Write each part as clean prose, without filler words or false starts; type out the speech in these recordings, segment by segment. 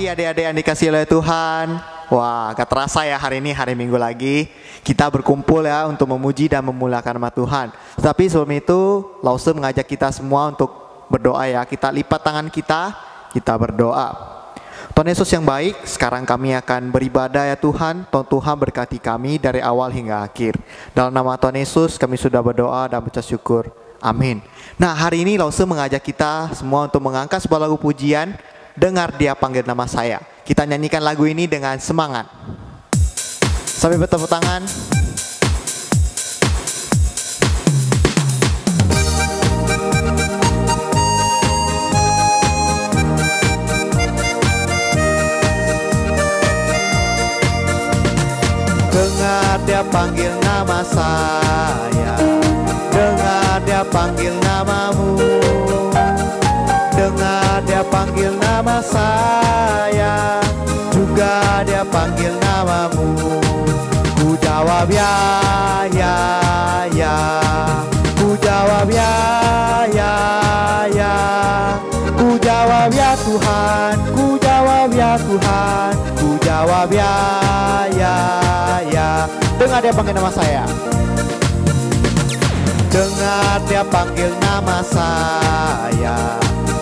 pagi adik-adik yang dikasihi oleh Tuhan. Wah, gak terasa ya hari ini hari Minggu lagi. Kita berkumpul ya untuk memuji dan memuliakan nama Tuhan. Tetapi sebelum itu, Lause mengajak kita semua untuk berdoa ya. Kita lipat tangan kita berdoa. Tuhan Yesus yang baik, sekarang kami akan beribadah ya Tuhan. Tuhan berkati kami dari awal hingga akhir. Dalam nama Tuhan Yesus kami sudah berdoa dan berucap syukur. Amin. Nah, hari ini Lause mengajak kita semua untuk mengangkat sebuah lagu pujian, Dengar Dia Panggil Nama Saya. Kita nyanyikan lagu ini dengan semangat. Sambil bertepuk tangan. Dengar Dia panggil nama saya, dengar Dia panggil namamu, dengar Dia panggil nama saya, juga Dia panggil namamu. Ku jawab ya, ku jawab ya, ku jawab ya Tuhan, ku jawab ya Tuhan, ku jawab ya. Dengar Dia panggil nama saya. Dengar Dia panggil nama saya,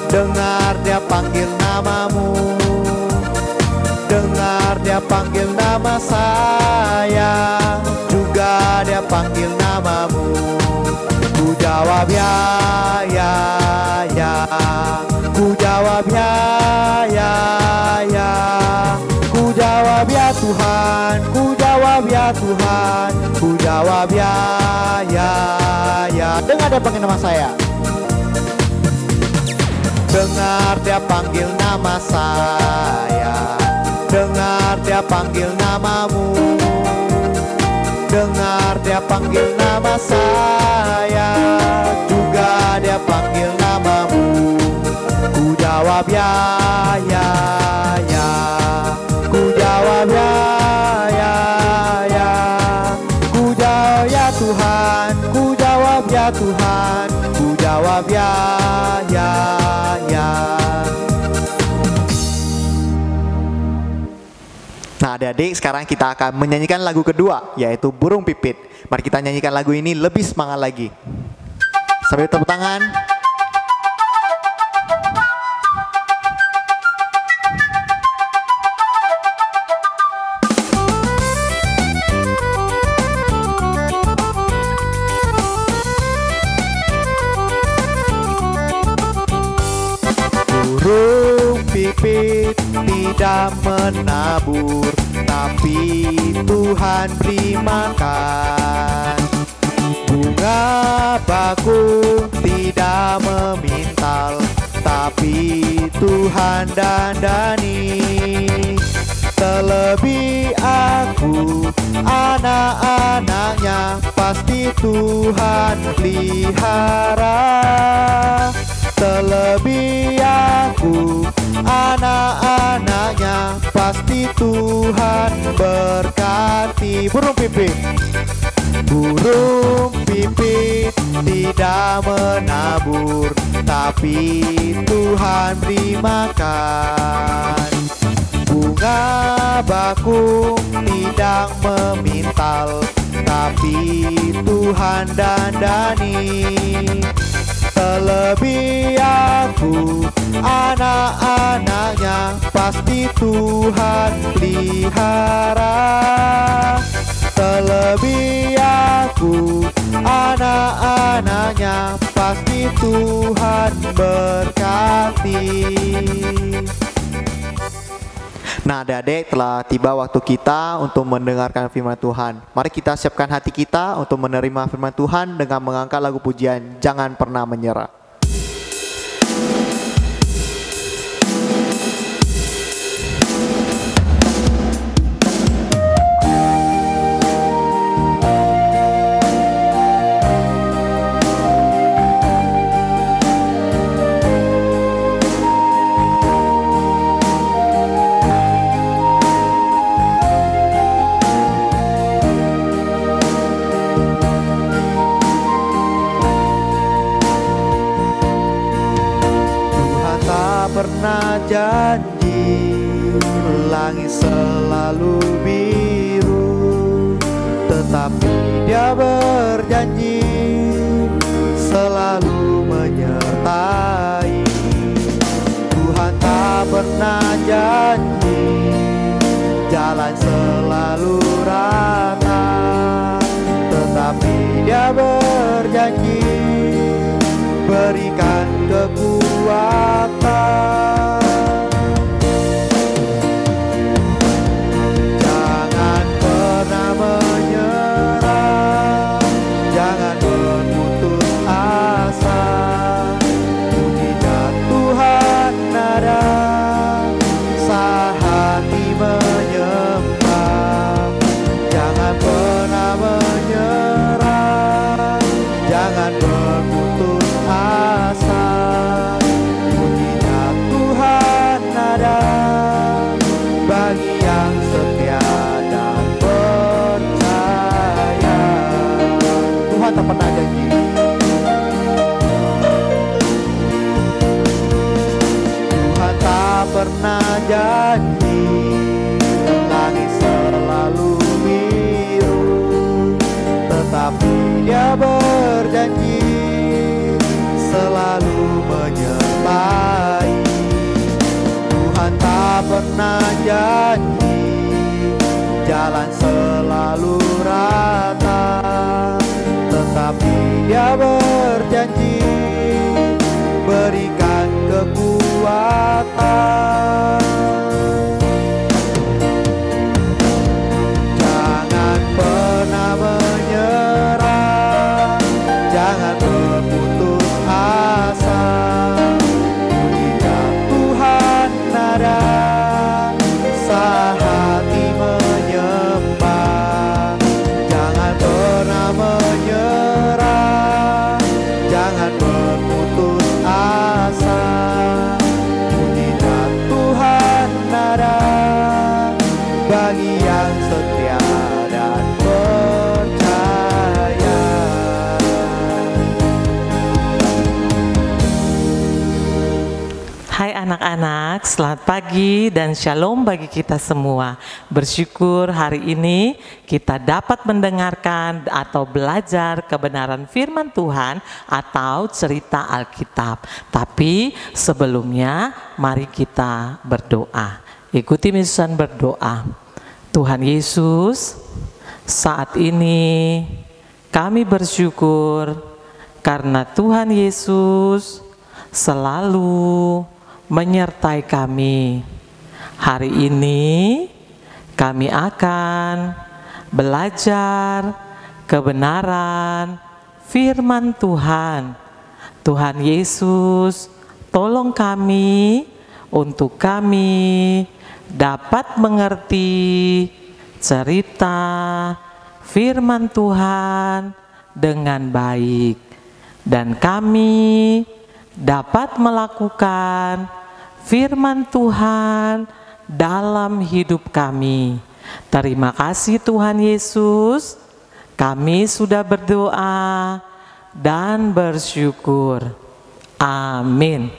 dengar Dia panggil namamu, dengar Dia panggil nama saya, juga Dia panggil namamu. Ku jawab ya, ku jawab ya, ku jawab ya Tuhan, ku jawab ya Tuhan, ku jawab ya. Dengar Dia panggil nama saya. Dengar Dia panggil nama saya, dengar Dia panggil namamu, dengar Dia panggil nama saya, juga Dia panggil namamu. Ku jawab ya, ku jawab ya, ku jawab ya Tuhan, ku jawab ya Tuhan, ku jawab ya. Nah adik-adik, sekarang kita akan menyanyikan lagu kedua, yaitu Burung Pipit. Mari kita nyanyikan lagu ini lebih semangat lagi. Sambil tepuk tangan. Burung pipit tidak menabur, tapi Tuhan beri makan. Bunga bakung tidak memintal, tapi Tuhan dandani. Terlebih aku, anak-anaknya, pasti Tuhan pelihara. Terlebih aku, anak-anaknya, pasti Tuhan berkati. Burung pipit, burung pipit tidak menabur, tapi Tuhan beri makan. Bunga bakung tidak memintal, tapi Tuhan dandani. Terlebih aku, anak-anaknya, pasti Tuhan pelihara. Terlebih aku, anak-anaknya, pasti Tuhan berkati. Nah adik-adik, telah tiba waktu kita untuk mendengarkan firman Tuhan. Mari kita siapkan hati kita untuk menerima firman Tuhan dengan mengangkat lagu pujian Jangan Pernah Menyerah. pernah janji langit selalu biru, tetapi Dia berjanji selalu menyertai. Tuhan tak pernah janji jalan selalu rata, tetapi Dia berjanji berikan kekuatan. Jangan pernah menyerah, jangan berputus asa. Mujizat Tuhan ada, sehati menyembah. Jangan pernah menyerah, jangan berputus asa. Mujizat Tuhan ada bagi yang setia dan percaya. Tuhan tak pernah janji. Tuhan tak pernah janji langit selalu biru, tetapi Dia berjanji selalu menyertai. Tuhan tak pernah janji jalan selalu rata, tetapi Dia berjanji berikan kekuatan. Jangan pernah menyerah, jangan berputus asa. Mujizat Tuhan ada, sehati menyembah. Jangan pernah menyerah, jangan berputus asa. Mujizat Tuhan ada bagi yang setia dan percaya. Hai anak-anak, selamat pagi dan shalom bagi kita semua. Bersyukur hari ini kita dapat mendengarkan atau belajar kebenaran firman Tuhan atau cerita Alkitab. Tapi sebelumnya mari kita berdoa. Ikuti misusan berdoa. Tuhan Yesus, saat ini kami bersyukur karena Tuhan Yesus selalu menyertai kami. Hari ini kami akan belajar kebenaran firman Tuhan. Tuhan Yesus, tolong kami untuk kami dapat mengerti cerita firman Tuhan dengan baik, dan kami dapat melakukan firman Tuhan dalam hidup kami. Terima kasih Tuhan Yesus, kami sudah berdoa dan bersyukur. Amin.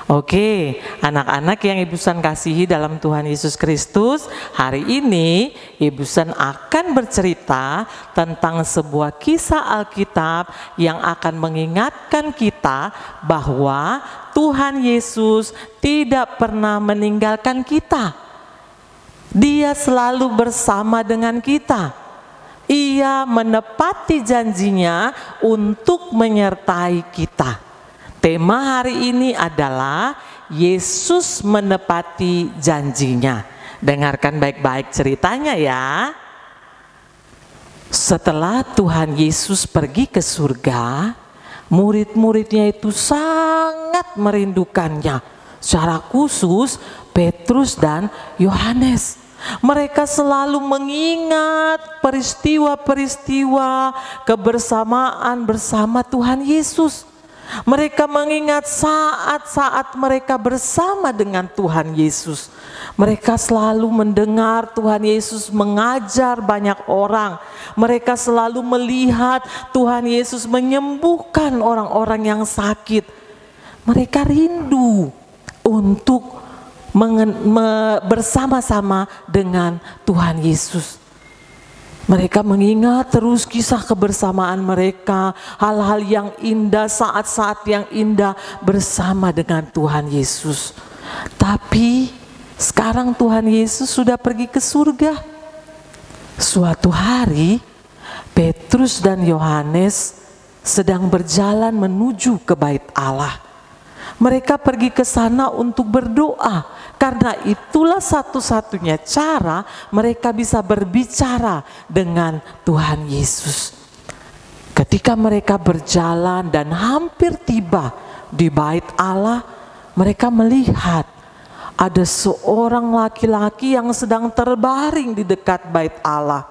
Oke, anak-anak yang Ibu San kasihi dalam Tuhan Yesus Kristus, hari ini Ibu San akan bercerita tentang sebuah kisah Alkitab yang akan mengingatkan kita bahwa Tuhan Yesus tidak pernah meninggalkan kita. Dia selalu bersama dengan kita. Ia menepati janjinya untuk menyertai kita. Tema hari ini adalah Yesus menepati janjinya. Dengarkan baik-baik ceritanya ya. Setelah Tuhan Yesus pergi ke surga, murid-muridnya itu sangat merindukannya. Secara khusus Petrus dan Yohanes. Mereka selalu mengingat peristiwa-peristiwa kebersamaan bersama Tuhan Yesus. Mereka mengingat saat-saat mereka bersama dengan Tuhan Yesus. Mereka selalu mendengar Tuhan Yesus mengajar banyak orang. Mereka selalu melihat Tuhan Yesus menyembuhkan orang-orang yang sakit. Mereka rindu untuk bersama-sama dengan Tuhan Yesus. Mereka mengingat terus kisah kebersamaan mereka, hal-hal yang indah, saat-saat yang indah bersama dengan Tuhan Yesus. Tapi sekarang Tuhan Yesus sudah pergi ke surga. Suatu hari Petrus dan Yohanes sedang berjalan menuju ke bait Allah. Mereka pergi ke sana untuk berdoa, karena itulah satu-satunya cara mereka bisa berbicara dengan Tuhan Yesus. Ketika mereka berjalan dan hampir tiba di bait Allah, mereka melihat ada seorang laki-laki yang sedang terbaring di dekat bait Allah.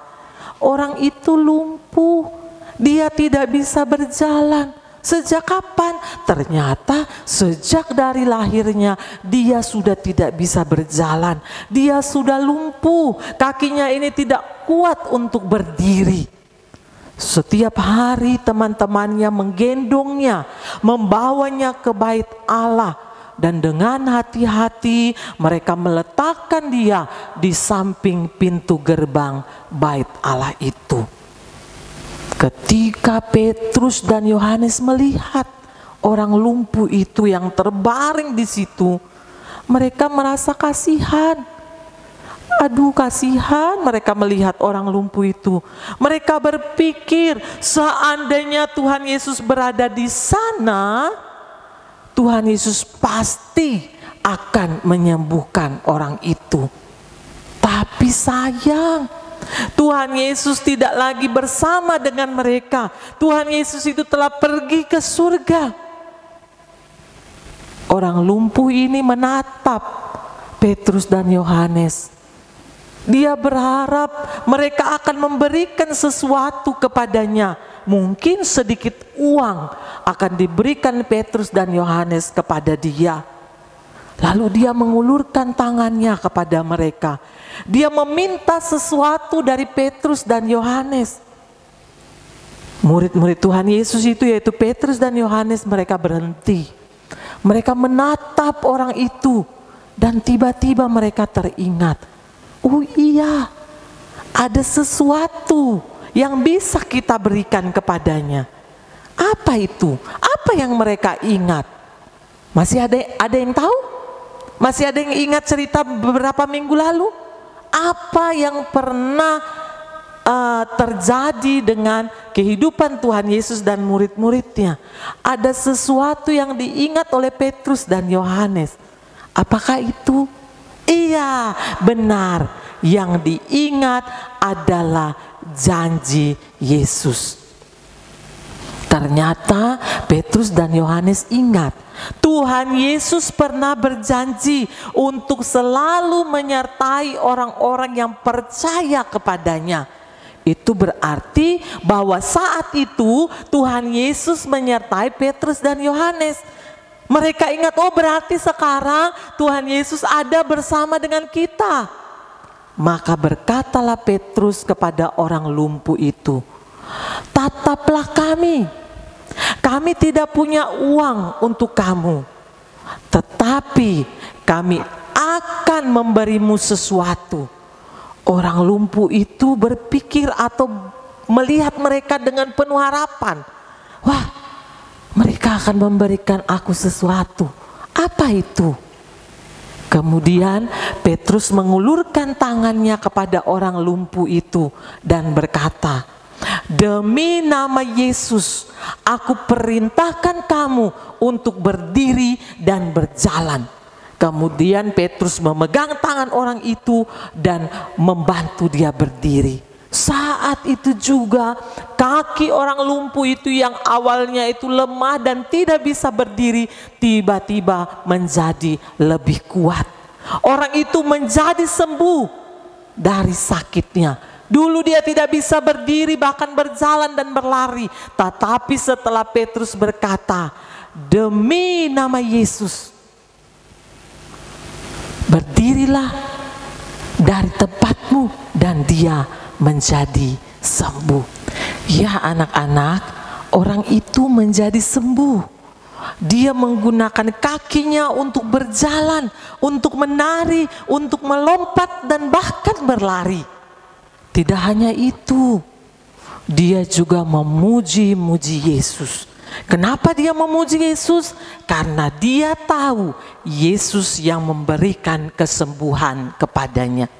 Orang itu lumpuh, dia tidak bisa berjalan. Sejak kapan? Ternyata sejak dari lahirnya dia sudah tidak bisa berjalan. Dia sudah lumpuh, kakinya ini tidak kuat untuk berdiri. Setiap hari teman-temannya menggendongnya, membawanya ke bait Allah. Dan dengan hati-hati mereka meletakkan dia di samping pintu gerbang bait Allah itu. Ketika Petrus dan Yohanes melihat orang lumpuh itu yang terbaring di situ, mereka merasa kasihan. Aduh, kasihan mereka melihat orang lumpuh itu. Mereka berpikir seandainya Tuhan Yesus berada di sana, Tuhan Yesus pasti akan menyembuhkan orang itu. Tapi sayang, Tuhan Yesus tidak lagi bersama dengan mereka. Tuhan Yesus itu telah pergi ke surga. Orang lumpuh ini menatap Petrus dan Yohanes. Dia berharap mereka akan memberikan sesuatu kepadanya. Mungkin sedikit uang akan diberikan Petrus dan Yohanes kepada dia. Lalu dia mengulurkan tangannya kepada mereka. Dia meminta sesuatu dari Petrus dan Yohanes. Murid-murid Tuhan Yesus itu, yaitu Petrus dan Yohanes, mereka berhenti. Mereka menatap orang itu dan tiba-tiba mereka teringat. Oh iya, ada sesuatu yang bisa kita berikan kepadanya. Apa itu? Apa yang mereka ingat? Masih ada yang tahu? Masih ada yang ingat cerita beberapa minggu lalu? Apa yang pernah terjadi dengan kehidupan Tuhan Yesus dan murid-muridnya? Ada sesuatu yang diingat oleh Petrus dan Yohanes. Apakah itu? Iya, benar. Yang diingat adalah janji Yesus. Ternyata Petrus dan Yohanes ingat, Tuhan Yesus pernah berjanji untuk selalu menyertai orang-orang yang percaya kepadanya. Itu berarti bahwa saat itu Tuhan Yesus menyertai Petrus dan Yohanes. Mereka ingat, oh berarti sekarang Tuhan Yesus ada bersama dengan kita. Maka berkatalah Petrus kepada orang lumpuh itu, tataplah kami. Kami tidak punya uang untuk kamu, tetapi kami akan memberimu sesuatu. Orang lumpuh itu berpikir atau melihat mereka dengan penuh harapan. Wah, mereka akan memberikan aku sesuatu. Apa itu? Kemudian Petrus mengulurkan tangannya kepada orang lumpuh itu dan berkata, demi nama Yesus, aku perintahkan kamu untuk berdiri dan berjalan. Kemudian Petrus memegang tangan orang itu dan membantu dia berdiri. Saat itu juga kaki orang lumpuh itu yang awalnya itu lemah dan tidak bisa berdiri, tiba-tiba menjadi lebih kuat. Orang itu menjadi sembuh dari sakitnya. Dulu dia tidak bisa berdiri, bahkan berjalan dan berlari. Tetapi setelah Petrus berkata, demi nama Yesus, berdirilah dari tempatmu, dan dia menjadi sembuh. Ya anak-anak, orang itu menjadi sembuh. Dia menggunakan kakinya untuk berjalan, untuk menari, untuk melompat dan bahkan berlari. Tidak hanya itu, dia juga memuji-muji Yesus. Kenapa dia memuji Yesus? Karena dia tahu Yesus yang memberikan kesembuhan kepadanya.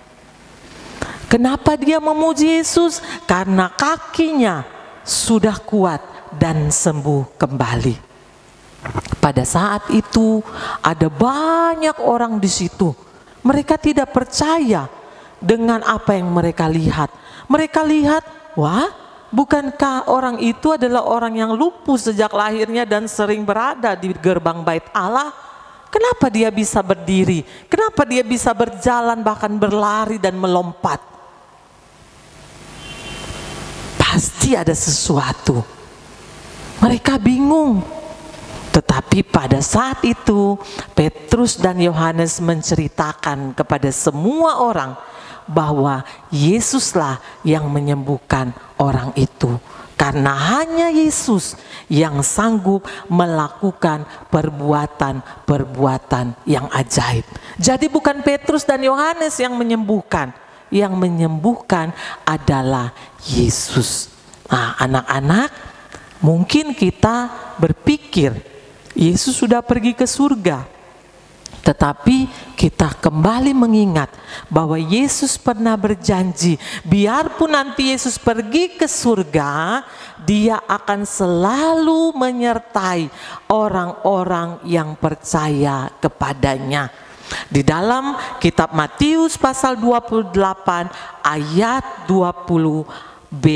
Kenapa dia memuji Yesus? Karena kakinya sudah kuat dan sembuh kembali. Pada saat itu ada banyak orang di situ. Mereka tidak percaya dengan apa yang mereka lihat. Mereka lihat, wah, bukankah orang itu adalah orang yang lumpuh sejak lahirnya dan sering berada di gerbang bait Allah? Kenapa dia bisa berdiri? Kenapa dia bisa berjalan bahkan berlari dan melompat? Pasti ada sesuatu. Mereka bingung. Tetapi pada saat itu Petrus dan Yohanes menceritakan kepada semua orang bahwa Yesuslah yang menyembuhkan orang itu. Karena hanya Yesus yang sanggup melakukan perbuatan-perbuatan yang ajaib. Jadi bukan Petrus dan Yohanes yang menyembuhkan. Yang menyembuhkan adalah Yesus. Nah, anak-anak, mungkin kita berpikir Yesus sudah pergi ke surga. Tetapi kita kembali mengingat bahwa Yesus pernah berjanji, biarpun nanti Yesus pergi ke surga, dia akan selalu menyertai orang-orang yang percaya kepadanya. Di dalam kitab Matius pasal 28 ayat 20b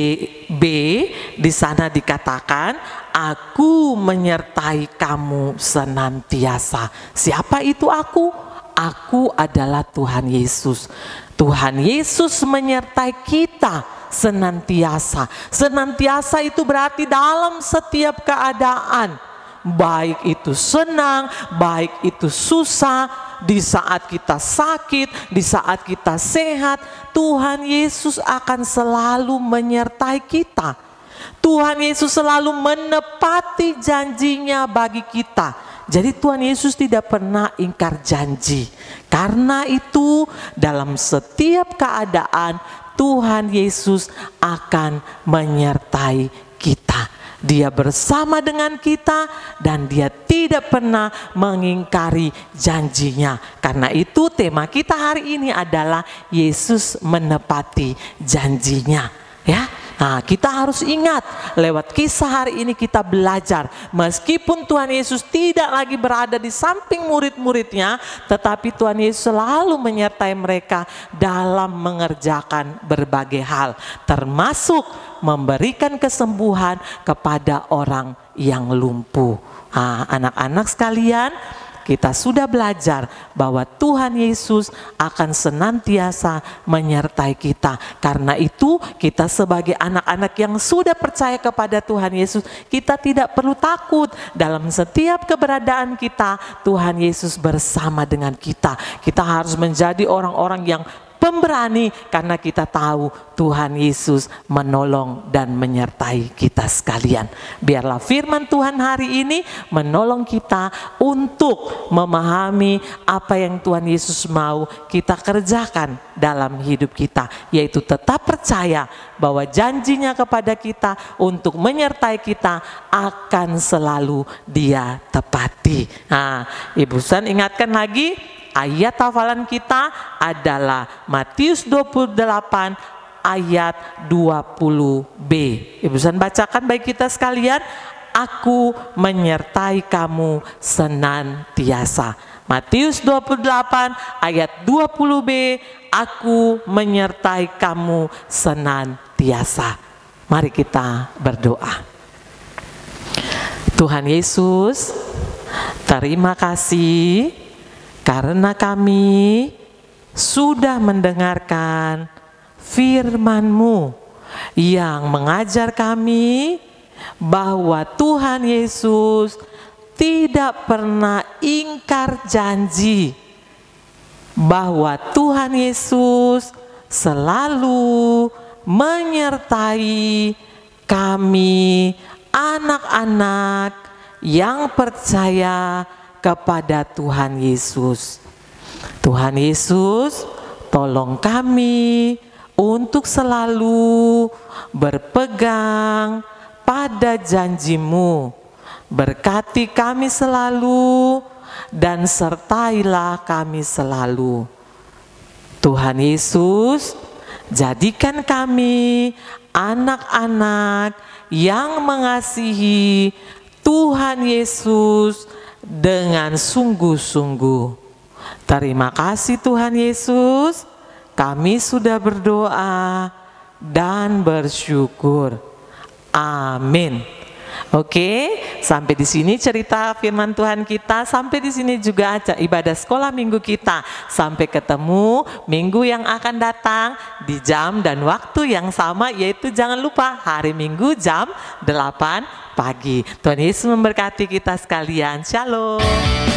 di sana dikatakan, aku menyertai kamu senantiasa. Siapa itu aku? Aku adalah Tuhan Yesus. Tuhan Yesus menyertai kita senantiasa. Senantiasa itu berarti dalam setiap keadaan. Baik itu senang, baik itu susah, di saat kita sakit, di saat kita sehat, Tuhan Yesus akan selalu menyertai kita. Tuhan Yesus selalu menepati janjinya bagi kita. Jadi Tuhan Yesus tidak pernah ingkar janji. Karena itu dalam setiap keadaan Tuhan Yesus akan menyertai kita. Dia bersama dengan kita dan dia tidak pernah mengingkari janjinya. Karena itu tema kita hari ini adalah Yesus menepati janjinya. Ya, nah kita harus ingat lewat kisah hari ini kita belajar. Meskipun Tuhan Yesus tidak lagi berada di samping murid-muridnya, tetapi Tuhan Yesus selalu menyertai mereka dalam mengerjakan berbagai hal. Termasuk memberikan kesembuhan kepada orang yang lumpuh. Nah, anak-anak sekalian, kita sudah belajar bahwa Tuhan Yesus akan senantiasa menyertai kita. Karena itu kita sebagai anak-anak yang sudah percaya kepada Tuhan Yesus, kita tidak perlu takut. Dalam setiap keberadaan kita, Tuhan Yesus bersama dengan kita. Kita harus menjadi orang-orang yang pemberani karena kita tahu Tuhan Yesus menolong dan menyertai kita sekalian. Biarlah firman Tuhan hari ini menolong kita untuk memahami apa yang Tuhan Yesus mau kita kerjakan dalam hidup kita, yaitu tetap percaya bahwa janjinya kepada kita untuk menyertai kita akan selalu Dia tepati. Nah, Ibu San ingatkan lagi, ayat hafalan kita adalah Matius 28 ayat 20b. Ibu San bacakan bagi kita sekalian. Aku menyertai kamu senantiasa. Matius 28 ayat 20b. Aku menyertai kamu senantiasa. Mari kita berdoa. Tuhan Yesus, terima kasih karena kami sudah mendengarkan firman-Mu yang mengajar kami bahwa Tuhan Yesus tidak pernah ingkar janji, bahwa Tuhan Yesus selalu menyertai kami anak-anak yang percaya kepada Tuhan Yesus. Tuhan Yesus, tolong kami untuk selalu berpegang pada janji-Mu. Berkati kami selalu dan sertailah kami selalu. Tuhan Yesus, jadikan kami anak-anak yang mengasihi Tuhan Yesus dengan sungguh-sungguh. Terima kasih Tuhan Yesus, kami sudah berdoa dan bersyukur. Amin. Oke, sampai di sini cerita firman Tuhan kita. Sampai di sini juga ibadah sekolah minggu kita. Sampai ketemu minggu yang akan datang di jam dan waktu yang sama, yaitu jangan lupa hari Minggu jam 8 pagi. Tuhan Yesus memberkati kita sekalian. Shalom.